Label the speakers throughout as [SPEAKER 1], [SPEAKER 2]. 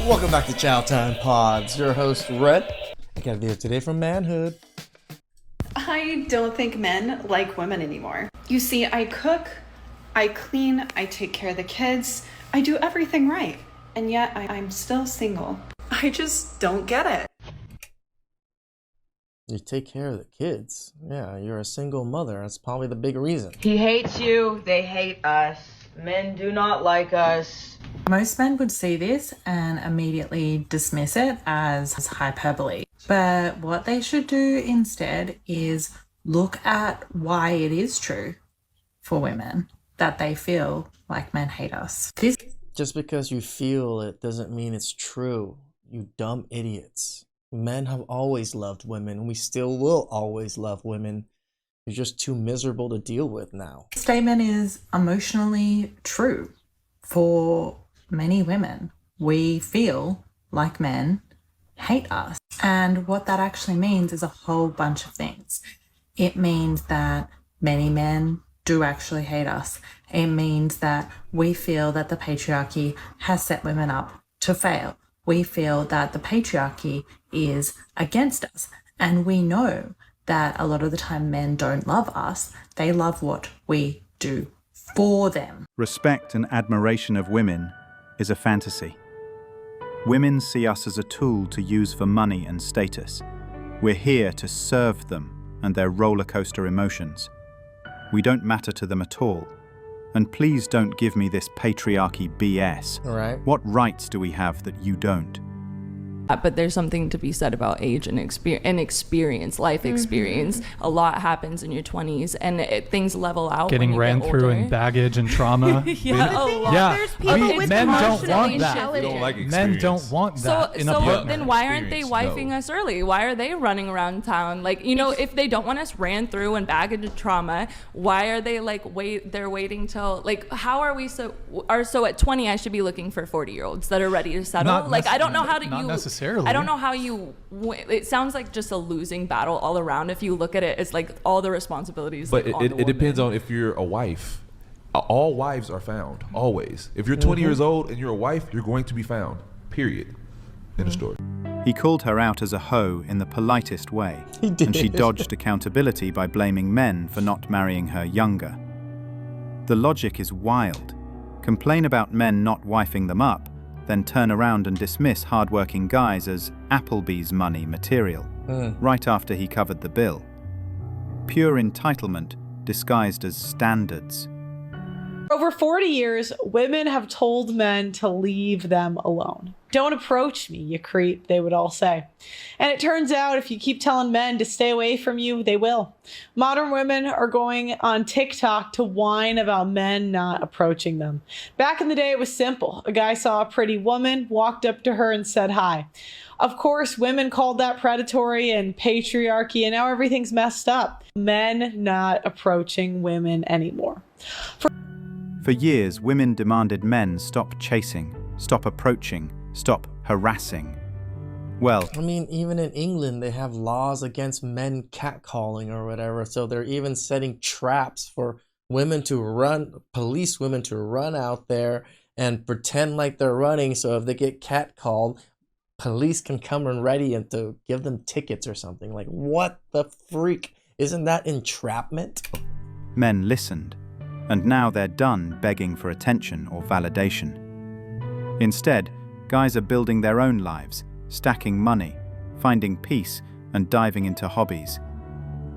[SPEAKER 1] Welcome back to Chow Time Pods. Your host, Red. I got a video today from Manhood.
[SPEAKER 2] I don't think men like women anymore. You see, I cook, I clean, I take care of the kids, I do everything right. And yet I'm still single. I just don't get it.
[SPEAKER 1] You take care of the kids. Yeah, you're a single mother. That's probably the big reason.
[SPEAKER 3] He hates you, they hate us. Men do not like us.
[SPEAKER 4] Most men would see this and immediately dismiss it as hyperbole. But what they should do instead is look at why it is true for women that they feel like men hate us.
[SPEAKER 1] Just because you feel it doesn't mean it's true. You dumb idiots. Men have always loved women. We still will always love women. You're just too miserable to deal with now.
[SPEAKER 4] This statement is emotionally true for many women. We feel like men hate us. And what that actually means is a whole bunch of things. It means that many men do actually hate us. It means that we feel that the patriarchy has set women up to fail. We feel that the patriarchy is against us. And we know that a lot of the time men don't love us. They love what we do for them.
[SPEAKER 5] Respect and admiration of women is a fantasy. Women see us as a tool to use for money and status. We're here to serve them and their roller coaster emotions. We don't matter to them at all. And please don't give me this patriarchy BS.
[SPEAKER 1] All right.
[SPEAKER 5] What rights do we have that you don't?
[SPEAKER 6] But there's something to be said about age and experience, life experience. A lot happens in your 20s, and things level out.
[SPEAKER 7] Getting ran through in baggage and trauma.
[SPEAKER 6] There's people with
[SPEAKER 7] men don't
[SPEAKER 6] emotional
[SPEAKER 7] want that.
[SPEAKER 6] intelligence.
[SPEAKER 7] Men don't want that in a partner.
[SPEAKER 6] Then why aren't they wifing us early? Why are they running around town? Like, you know, if they don't want us ran through in baggage and trauma, why are they like they're waiting till, like, how are we so at 20 I should be looking for 40-year-olds that are ready to settle? I don't know how to
[SPEAKER 7] necessarily.
[SPEAKER 6] I don't know how you it sounds like just a losing battle all around if you look at it as like all the responsibilities.
[SPEAKER 8] But it depends on if you're a wife. All wives are found, always. If you're 20 years old and you're a wife, you're going to be found, period. End of story.
[SPEAKER 5] He called her out as a hoe in the politest way, and she dodged accountability by blaming men for not marrying her younger. The logic is wild. Complain about men not wifing them up, then turn around and dismiss hard-working guys as Applebee's money material, right after he covered the bill. Pure entitlement disguised as standards.
[SPEAKER 9] For over 40 years, women have told men to leave them alone. Don't approach me, you creep, they would all say. And it turns out if you keep telling men to stay away from you, they will. Modern women are going on TikTok to whine about men not approaching them. Back in the day, it was simple. A guy saw a pretty woman, walked up to her and said hi. Of course, women called that predatory and patriarchy, and now everything's messed up. Men not approaching women anymore.
[SPEAKER 5] For years, women demanded men stop chasing, stop approaching, stop harassing. Well,
[SPEAKER 1] I mean, even in England, they have laws against men catcalling or whatever. So they're even setting traps for police women to run out there and pretend like they're running. So if they get catcalled, police can come and ready and to give them tickets or something. Like, what the freak? Isn't that entrapment?
[SPEAKER 5] men listened, and now they're done begging for attention or validation. Instead, guys are building their own lives, stacking money, finding peace, and diving into hobbies.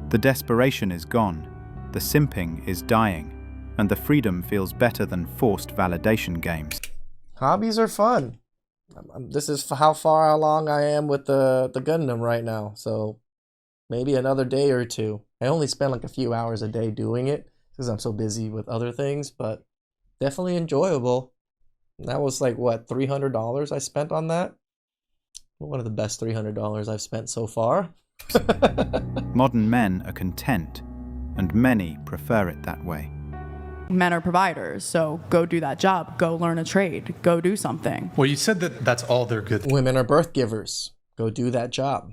[SPEAKER 5] The desperation is gone, the simping is dying, and the freedom feels better than forced validation games.
[SPEAKER 1] Hobbies are fun. This is how far along I am with the Gundam right now, so maybe another day or two. I only spend like a few hours a day doing it because I'm so busy with other things, but definitely enjoyable. That was like, what, $300 I spent on that? One of the best $300 I've spent so far.
[SPEAKER 5] Modern men are content, and many prefer it that way.
[SPEAKER 10] Men are providers, so go do that job, go learn a trade, go do something.
[SPEAKER 7] Well, you said that that's all they're good for.
[SPEAKER 1] Women are birth givers. go do that job.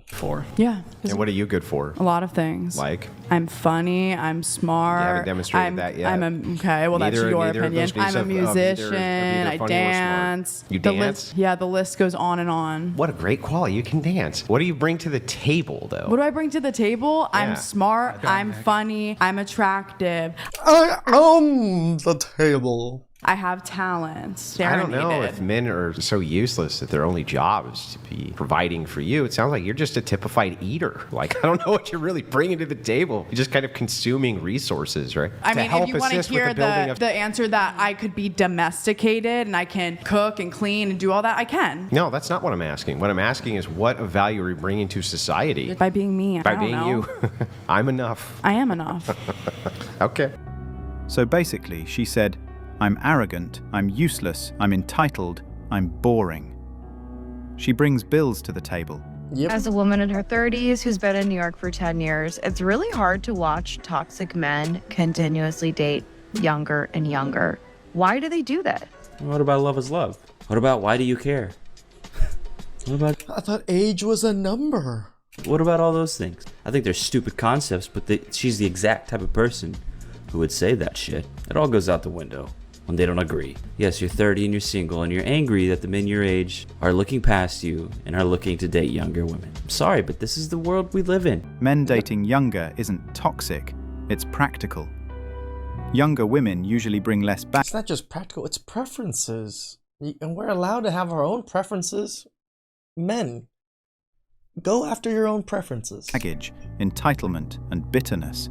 [SPEAKER 10] Yeah.
[SPEAKER 11] And what are you good for?
[SPEAKER 10] A lot of things.
[SPEAKER 11] Like?
[SPEAKER 10] I'm funny. I'm smart.
[SPEAKER 11] You haven't demonstrated that yet.
[SPEAKER 10] Okay, well, that's your opinion. I'm a musician. I dance.
[SPEAKER 11] You dance?
[SPEAKER 10] The list goes on and on.
[SPEAKER 11] What a great quality. You can dance. What do you bring to the table, though?
[SPEAKER 10] What do I bring to the table? I'm smart. I'm funny. I'm attractive.
[SPEAKER 1] I am the table.
[SPEAKER 10] I have talents.
[SPEAKER 11] I don't know if men are so useless that their only job is to be providing for you. It sounds like you're just a typified eater. Like, I don't know what you're really bringing to the table. You're just kind of consuming resources, right?
[SPEAKER 10] I mean, if you want to hear the answer that I could be domesticated and I can cook and clean and do all that, I can.
[SPEAKER 11] No, that's not what I'm asking. What I'm asking is what of value are you bringing to society?
[SPEAKER 10] By being me.
[SPEAKER 11] By being you. I'm enough.
[SPEAKER 10] I am enough.
[SPEAKER 11] Okay.
[SPEAKER 5] So basically, she said, I'm arrogant, I'm useless, I'm entitled, I'm boring. She brings bills to the table.
[SPEAKER 1] Yep.
[SPEAKER 12] As a woman in her 30s who's been in New York for 10 years, it's really hard to watch toxic men continuously date younger and younger. Why do they do that?
[SPEAKER 13] What about love is love? What about why do you care? What about...
[SPEAKER 1] I thought age was a number.
[SPEAKER 13] What about all those things? I think they're stupid concepts, but she's the exact type of person who would say that shit. It all goes out the window when they don't agree. Yes, you're 30 and you're single and you're angry that the men your age are looking past you and are looking to date younger women. I'm sorry, but this is the world we live in.
[SPEAKER 5] Men dating younger isn't toxic, it's practical. Younger women usually bring less back.
[SPEAKER 1] It's not just practical, it's preferences. And we're allowed to have our own preferences. Men, go after your own preferences.
[SPEAKER 5] Baggage, entitlement, and bitterness,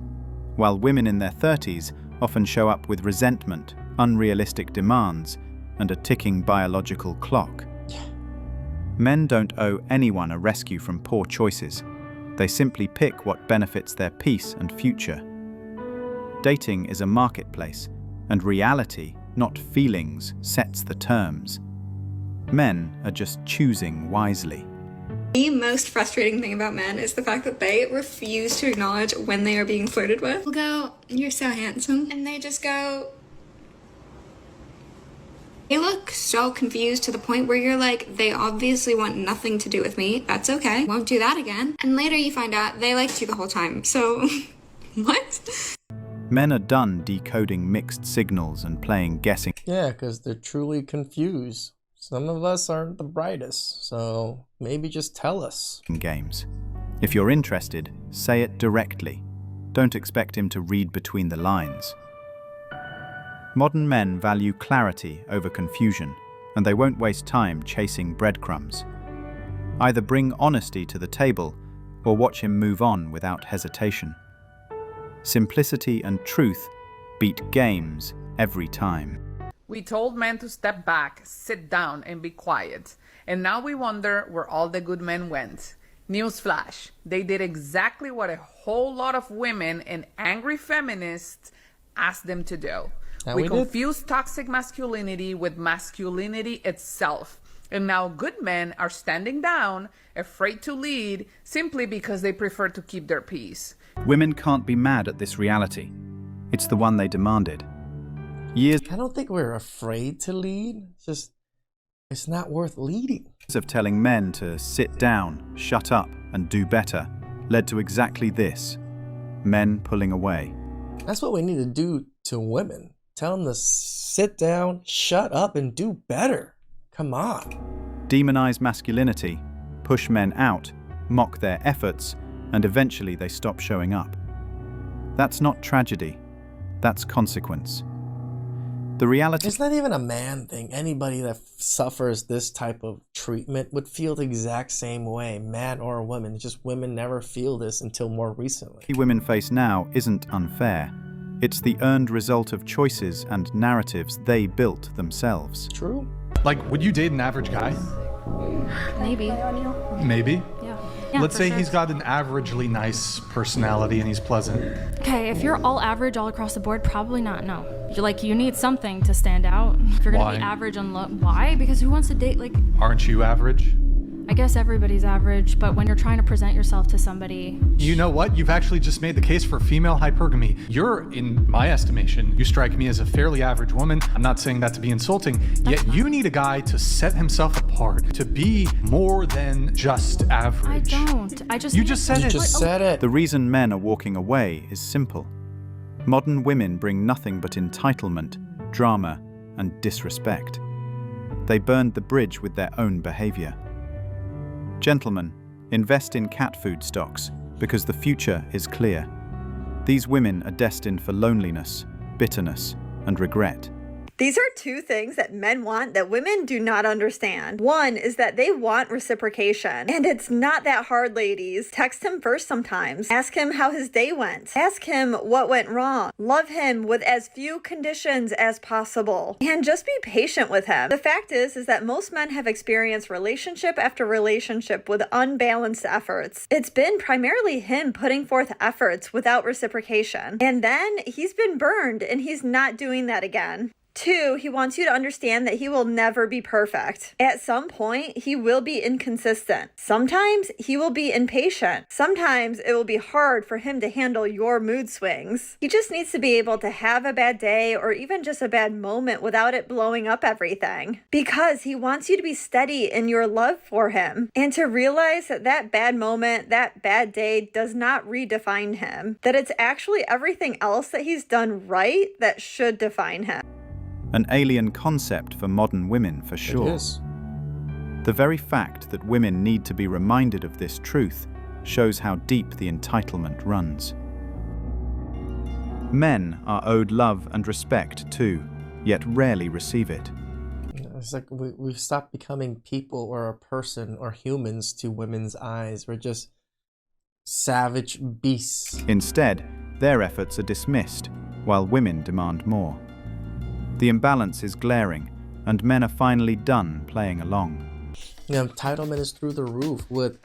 [SPEAKER 5] while women in their 30s often show up with resentment, unrealistic demands, and a ticking biological clock. Men don't owe anyone a rescue from poor choices. They simply pick what benefits their peace and future. Dating is a marketplace, and reality, not feelings, sets the terms. Men are just choosing wisely.
[SPEAKER 14] The most frustrating thing about men is the fact that they refuse to acknowledge when they are being flirted with. We'll go, you're so handsome. And they just go... They look so confused to the point where you're like, they obviously want nothing to do with me. That's okay. Won't do that again. And later you find out they liked you the whole time. So, what?
[SPEAKER 5] Men are done decoding mixed signals and playing guessing.
[SPEAKER 1] Yeah, because they're truly confused. Some of us aren't the brightest, so maybe just tell us.
[SPEAKER 5] Games. If you're interested, say it directly. Don't expect him to read between the lines. Modern men value clarity over confusion, and they won't waste time chasing breadcrumbs. Either bring honesty to the table, or watch him move on without hesitation. Simplicity and truth beat games every time.
[SPEAKER 15] We told men to step back, sit down, and be quiet. And now we wonder where all the good men went. Newsflash, they did exactly what a whole lot of women and angry feminists asked them to do. We confused toxic masculinity with masculinity itself. And now good men are standing down, afraid to lead, simply because they prefer to keep their peace.
[SPEAKER 5] Women can't be mad at this reality. It's the one they demanded.
[SPEAKER 1] I don't think we're afraid to lead. It's not worth leading.
[SPEAKER 5] Years of telling men to sit down, shut up, and do better led to exactly this. Men pulling away.
[SPEAKER 1] That's what we need to do to women. Tell them to sit down, shut up, and do better. Come on.
[SPEAKER 5] Demonize masculinity, push men out, mock their efforts, and eventually they stop showing up. That's not tragedy. That's consequence. The reality...
[SPEAKER 1] It's not even a man thing. Anybody that suffers this type of treatment would feel the exact same way, man or woman. It's just women never feel this until more recently.
[SPEAKER 5] Women face now isn't unfair. It's the earned result of choices and narratives they built themselves.
[SPEAKER 1] True.
[SPEAKER 7] Like, would you date an average guy?
[SPEAKER 16] Maybe.
[SPEAKER 7] Maybe?
[SPEAKER 16] Yeah,
[SPEAKER 7] Let's say
[SPEAKER 16] sure.
[SPEAKER 7] he's got an averagely nice personality and he's pleasant.
[SPEAKER 16] Okay, if you're all average all across the board, probably not, no. You need something to stand out. If you're gonna be average on why? Because who wants to date,
[SPEAKER 7] Aren't you average?
[SPEAKER 16] I guess everybody's average, but when you're trying to present yourself to somebody...
[SPEAKER 7] You know what? You've actually just made the case for female hypergamy. You're, in my estimation, you strike me as a fairly average woman. I'm not saying that to be insulting, yet you need a guy to set himself apart, to be more than just average.
[SPEAKER 16] I don't. I just...
[SPEAKER 7] You just said it.
[SPEAKER 1] You just said it.
[SPEAKER 5] The reason men are walking away is simple. Modern women bring nothing but entitlement, drama, and disrespect. They burned the bridge with their own behavior. Gentlemen, invest in cat food stocks because the future is clear. These women are destined for loneliness, bitterness, and regret.
[SPEAKER 17] These are two things that men want that women do not understand. One is that they want reciprocation. And it's not that hard, ladies. Text him first sometimes. Ask him how his day went. Ask him what went wrong. Love him with as few conditions as possible. And just be patient with him. The fact is that most men have experienced relationship after relationship with unbalanced efforts. It's been primarily him putting forth efforts without reciprocation. And then he's been burned and he's not doing that again. 2, he wants you to understand that he will never be perfect. At some point, he will be inconsistent. Sometimes he will be impatient. Sometimes it will be hard for him to handle your mood swings. He just needs to be able to have a bad day or even just a bad moment without it blowing up everything. Because he wants you to be steady in your love for him and to realize that that bad moment, that bad day does not redefine him. That it's actually everything else that he's done right that should define him.
[SPEAKER 5] An alien concept for modern women, for sure.
[SPEAKER 1] It is.
[SPEAKER 5] The very fact that women need to be reminded of this truth shows how deep the entitlement runs. Men are owed love and respect too, yet rarely receive it.
[SPEAKER 1] It's like we've stopped becoming people or a person or humans to women's eyes. We're just savage beasts.
[SPEAKER 5] Instead, their efforts are dismissed, while women demand more. The imbalance is glaring, and men are finally done playing along.
[SPEAKER 1] Entitlement is through the roof with,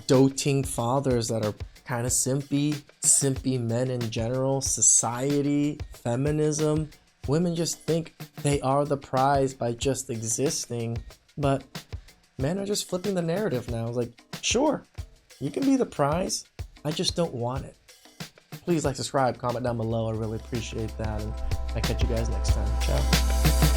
[SPEAKER 1] doting fathers that are kind of simpy men in general, society, feminism. Women just think they are the prize by just existing, but men are just flipping the narrative now. It's like, sure, you can be the prize, I just don't want it. Please subscribe, comment down below, I really appreciate that, and I'll catch you guys next time. Ciao.